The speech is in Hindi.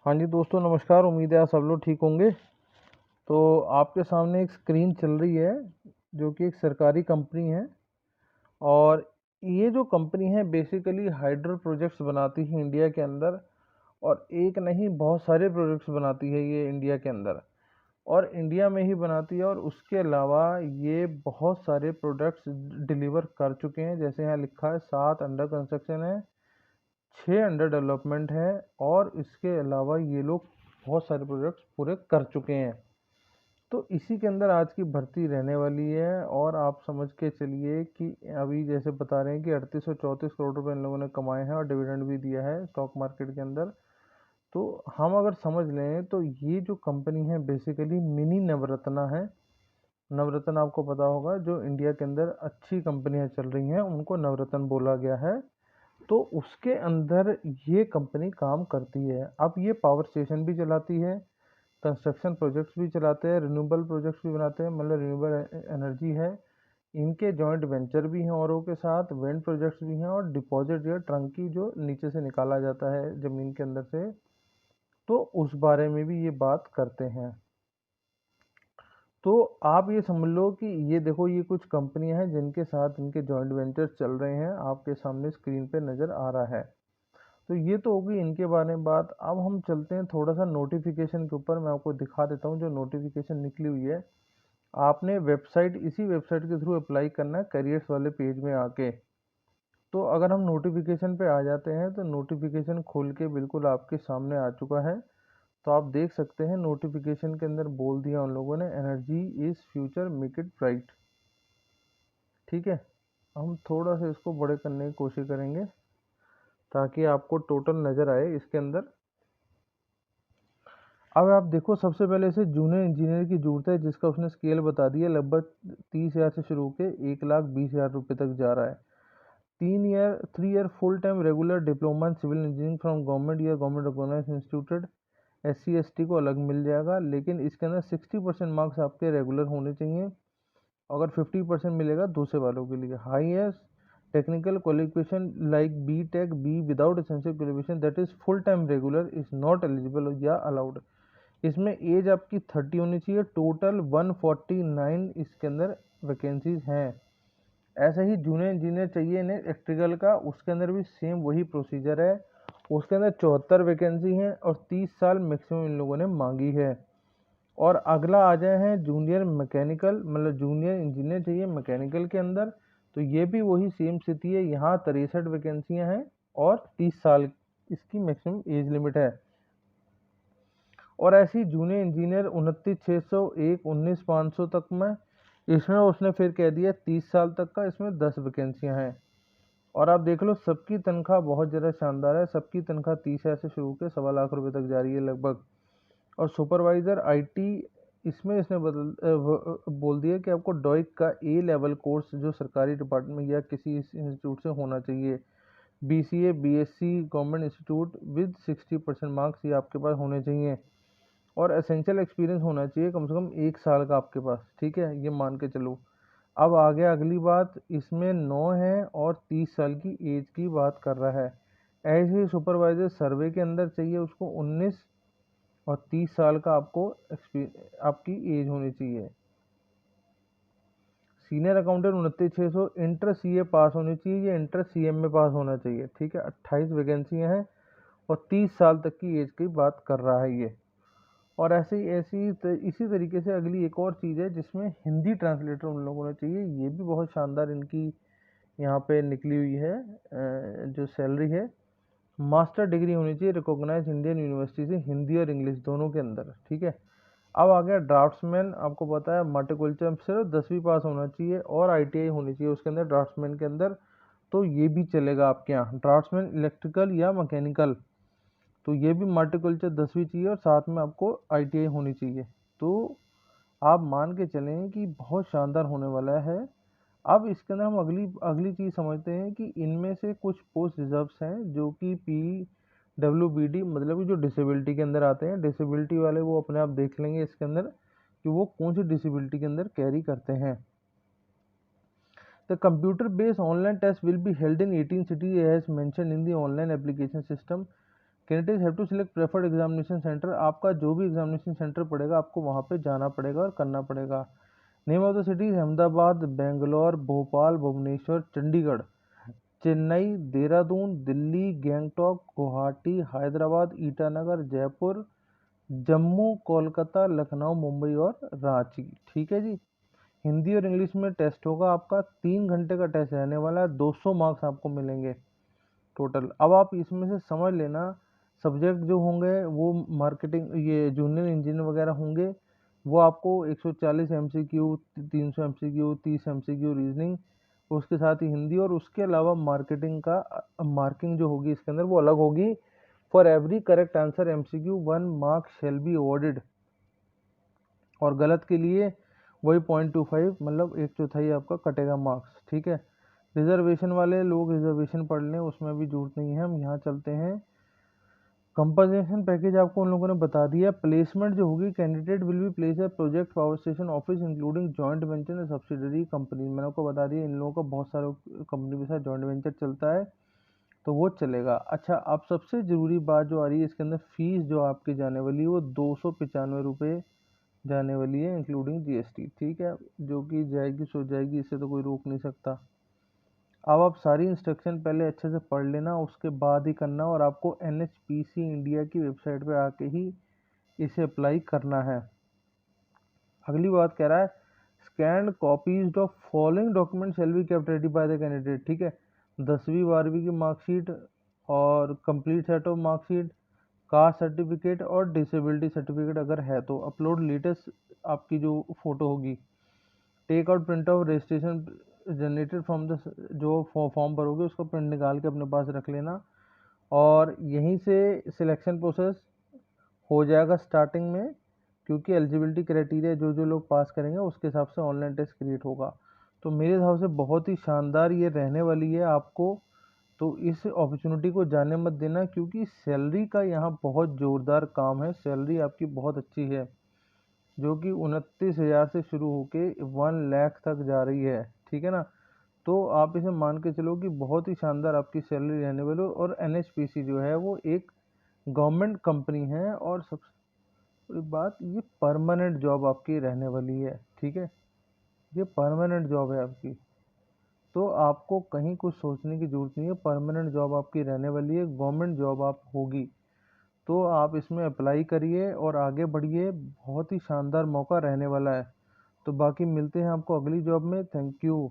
हाँ जी दोस्तों, नमस्कार। उम्मीद है आप सब लोग ठीक होंगे। तो आपके सामने एक स्क्रीन चल रही है जो कि एक सरकारी कंपनी है। और ये जो कंपनी है बेसिकली हाइड्रो प्रोजेक्ट्स बनाती है इंडिया के अंदर। और एक नहीं, बहुत सारे प्रोजेक्ट्स बनाती है ये इंडिया के अंदर। और इंडिया में ही बनाती है, और उसके अलावा ये बहुत सारे प्रोडक्ट्स डिलीवर कर चुके हैं। जैसे यहाँ लिखा है 7 अंडर कंस्ट्रक्शन है, 6 अंडर डेवलपमेंट है। और इसके अलावा ये लोग बहुत सारे प्रोजेक्ट्स पूरे कर चुके हैं। तो इसी के अंदर आज की भर्ती रहने वाली है। और आप समझ के चलिए कि अभी जैसे बता रहे हैं कि 3834 करोड़ रुपए इन लोगों ने कमाए हैं और डिविडेंड भी दिया है स्टॉक मार्केट के अंदर। तो हम अगर समझ लें तो ये जो कंपनी है बेसिकली मिनी नवरत्ना है। नवरत्न आपको पता होगा, जो इंडिया के अंदर अच्छी कंपनियां चल रही हैं उनको नवरत्न बोला गया है। तो उसके अंदर ये कंपनी काम करती है। अब ये पावर स्टेशन भी चलाती है, कंस्ट्रक्शन प्रोजेक्ट्स भी चलाते हैं, रिन्यूएबल प्रोजेक्ट्स भी बनाते हैं, मतलब रिन्यूएबल एनर्जी है। इनके जॉइंट वेंचर भी हैं औरों के साथ, विंड प्रोजेक्ट्स भी हैं, और डिपॉजिट या ट्रंकी जो नीचे से निकाला जाता है ज़मीन के अंदर से, तो उस बारे में भी ये बात करते हैं। तो आप ये समझ लो कि ये देखो, ये कुछ कंपनियां हैं जिनके साथ इनके जॉइंट वेंचर्स चल रहे हैं, आपके सामने स्क्रीन पे नज़र आ रहा है। तो ये तो होगी इनके बारे में बात। अब हम चलते हैं थोड़ा सा नोटिफिकेशन के ऊपर। मैं आपको दिखा देता हूँ जो नोटिफिकेशन निकली हुई है। आपने वेबसाइट, इसी वेबसाइट के थ्रू अप्लाई करना है, करियर्स वाले पेज में आके। तो अगर हम नोटिफिकेशन पे आ जाते हैं तो नोटिफिकेशन खोल के बिल्कुल आपके सामने आ चुका है। तो आप देख सकते हैं नोटिफिकेशन के अंदर बोल दिया उन लोगों ने, energy is future make it bright. ठीक है, हम थोड़ा सा इसको बड़े करने की कोशिश करेंगे ताकि आपको टोटल नज़र आए इसके अंदर। अब आप देखो, सबसे पहले इसे जूनियर इंजीनियर की जरूरत है, जिसका उसने स्केल बता दिया। लगभग 30,000 से शुरू के 1,20,000 रुपये तक जा रहा है। 3 year full time regular diploma in civil engineering from government या government recognised instituted. SC ST को अलग मिल जाएगा, लेकिन इसके अंदर 60% मार्क्स आपके रेगुलर होने चाहिए। अगर 50% मिलेगा दूसरे वालों के लिए। Highest technical qualification like B.Tech B without essential qualification that is full time regular is not eligible या अलाउड। इसमें एज आपकी 30 होनी चाहिए। टोटल 149 इसके अंदर वैकेंसीज हैं। ऐसे ही जूनियर इंजीनियर चाहिए इन्हें इलेक्ट्रिकल का, उसके अंदर भी सेम वही प्रोसीजर है। उसके अंदर 74 वैकेंसी हैं और 30 साल मैक्सिमम इन लोगों ने मांगी है। और अगला आ जाए हैं जूनियर मैकेनिकल, मतलब जूनियर इंजीनियर चाहिए मैकेनिकल के अंदर। तो ये भी वही सेम स्थिति है, यहाँ 63 वैकेंसियाँ हैं और 30 साल इसकी मैक्सिमम एज लिमिट है। और ऐसी जूनियर इंजीनियर 29,601, 19,500 तक में, इसमें उसने फिर कह दिया 30 साल तक का, इसमें 10 वैकेंसियाँ हैं। और आप देख लो, सबकी तनख्वाह बहुत ज़्यादा शानदार है। सबकी तनख्वाह 30,000 से शुरू के 1,25 लाख रुपए तक जा रही है लगभग। और सुपरवाइज़र IT, इसमें इसने बोल दिया कि आपको डॉइक का A लेवल कोर्स जो सरकारी डिपार्टमेंट या किसी इंस्टीट्यूट से होना चाहिए। BCA BSc government institute with 60% marks ये आपके पास होने चाहिए। और एसेंशियल एक्सपीरियंस होना चाहिए कम से कम 1 साल का आपके पास। ठीक है, ये मान के चलो। अब आ गया अगली बात, इसमें 9 है और 30 साल की एज की बात कर रहा है। ऐसे ही सुपरवाइजर सर्वे के अंदर चाहिए उसको 19 और 30 साल का आपको आपकी एज होनी चाहिए। सीनियर अकाउंटेंट 29,600, इंटर CA पास होनी चाहिए, ये इंटर CM में पास होना चाहिए। ठीक है, 28 वैकेंसियाँ हैं और 30 साल तक की एज की बात कर रहा है ये। और इसी तरीके से अगली एक और चीज़ है जिसमें हिंदी ट्रांसलेटर उन लोगों ने चाहिए। ये भी बहुत शानदार इनकी यहाँ पे निकली हुई है। जो सैलरी है, मास्टर डिग्री होनी चाहिए रिकॉग्नाइज इंडियन यूनिवर्सिटी से, हिंदी और इंग्लिश दोनों के अंदर। ठीक है, अब आ गया ड्राफ्ट्समैन। आपको पता है मार्टिकल्चर सिर्फ 10वीं पास होना चाहिए और ITI होनी चाहिए उसके अंदर, ड्राफ्ट्समैन के अंदर। तो ये भी चलेगा आपके यहाँ, ड्राफ्ट्समैन इलेक्ट्रिकल या मैकेनिकल। तो ये भी मार्टिकल्चर 10वीं चाहिए और साथ में आपको ITI होनी चाहिए। तो आप मान के चलें कि बहुत शानदार होने वाला है। अब इसके अंदर हम अगली अगली चीज़ समझते हैं कि इनमें से कुछ पोस्ट रिजर्व्स हैं जो कि PWBD, मतलब कि जो डिसेबिलिटी के अंदर आते हैं। डिसेबिलिटी वाले वो अपने आप देख लेंगे इसके अंदर कि वो कौन सी डिसेबिलिटी के अंदर कैरी करते हैं। The computer based online test will be held in 18 cities as mentioned in the online application system. Candidates have to select preferred examination centre. आपका जो भी एग्जामिनेशन सेंटर पड़ेगा आपको वहाँ पे जाना पड़ेगा और करना पड़ेगा। Name of the cities Ahmedabad, Bangalore, Bhopal, Bhubaneswar, Chandigarh, Chennai, Dehradun, Delhi, Gangtok, Guwahati, Hyderabad, Itanagar, Jaipur, Jammu, Kolkata, Lucknow, Mumbai और रांची। ठीक है जी। हिंदी और इंग्लिश में टेस्ट होगा आपका, 3 घंटे का टेस्ट रहने वाला है, 200 मार्क्स आपको मिलेंगे टोटल। अब आप इसमें से समझ लेना, सब्जेक्ट जो होंगे वो मार्केटिंग, ये जूनियर इंजीनियर वगैरह होंगे, वो आपको 140 MCQ, 300 MCQ, 30 MCQ रीजनिंग, उसके साथ ही हिंदी, और उसके अलावा मार्केटिंग का मार्किंग जो होगी इसके अंदर वो अलग होगी। For every correct answer MCQ 1 mark shall be awarded, और गलत के लिए वही 0.25 मतलब 1/4 आपका कटेगा मार्क्स। ठीक है। रिजर्वेशन वाले लोग रिजर्वेशन पढ़ लें, उसमें भी जरूरत नहीं है। हम यहाँ चलते हैं। कंपनसेशन पैकेज आपको उन लोगों ने बता दिया। प्लेसमेंट जो होगी, candidate will be place a project power station office including joint venture and subsidiary company. मैंने आपको बता दिया इन लोगों का बहुत सारे कंपनी के साथ जॉइंट वेंचर चलता है, तो वो चलेगा। अच्छा, अब सबसे ज़रूरी बात जो आ रही है इसके अंदर, फीस जो आपकी जाने वाली है वो 295 रुपये जाने वाली है इंक्लूडिंग GST। ठीक है, जो कि जाएगी सो जाएगी, इससे तो कोई रोक नहीं सकता। अब आप सारी इंस्ट्रक्शन पहले अच्छे से पढ़ लेना, उसके बाद ही करना, और आपको NHPC इंडिया की वेबसाइट पे आके ही इसे अप्लाई करना है। अगली बात कह रहा है, scanned copies of following document shall be kept ready by the candidate. ठीक है, 10वीं 12वीं की मार्कशीट और complete set of marksheet, caste certificate और डिसेबिलिटी सर्टिफिकेट अगर है तो अपलोड लेटेस्ट आपकी जो फोटो होगी। Take out print of registration generated from the, जो फॉर्म भरोगे उसका प्रिंट निकाल के अपने पास रख लेना, और यहीं से सिलेक्शन प्रोसेस हो जाएगा स्टार्टिंग में, क्योंकि एलिजिबिलिटी क्राइटेरिया जो जो लोग पास करेंगे उसके हिसाब से ऑनलाइन टेस्ट क्रिएट होगा। तो मेरे हिसाब से बहुत ही शानदार ये रहने वाली है आपको, तो इस अपॉर्चुनिटी को जाने मत देना, क्योंकि सैलरी का यहाँ बहुत ज़ोरदार काम है। सैलरी आपकी बहुत अच्छी है, जो कि 29,000 से शुरू होके 1 लाख तक जा रही है। ठीक है ना, तो आप इसे मान के चलो कि बहुत ही शानदार आपकी सैलरी रहने वाली है। और NHPC जो है वो एक गवर्नमेंट कंपनी है, और सबसे बड़ी बात, ये परमानेंट जॉब आपकी रहने वाली है। ठीक है, ये परमानेंट जॉब है आपकी, तो आपको कहीं कुछ सोचने की ज़रूरत नहीं है। परमानेंट जॉब आपकी रहने वाली है, गवर्नमेंट जॉब आप होगी, तो आप इसमें अप्लाई करिए और आगे बढ़िए। बहुत ही शानदार मौका रहने वाला है। तो बाकी मिलते हैं आपको अगली जॉब में। Thank you.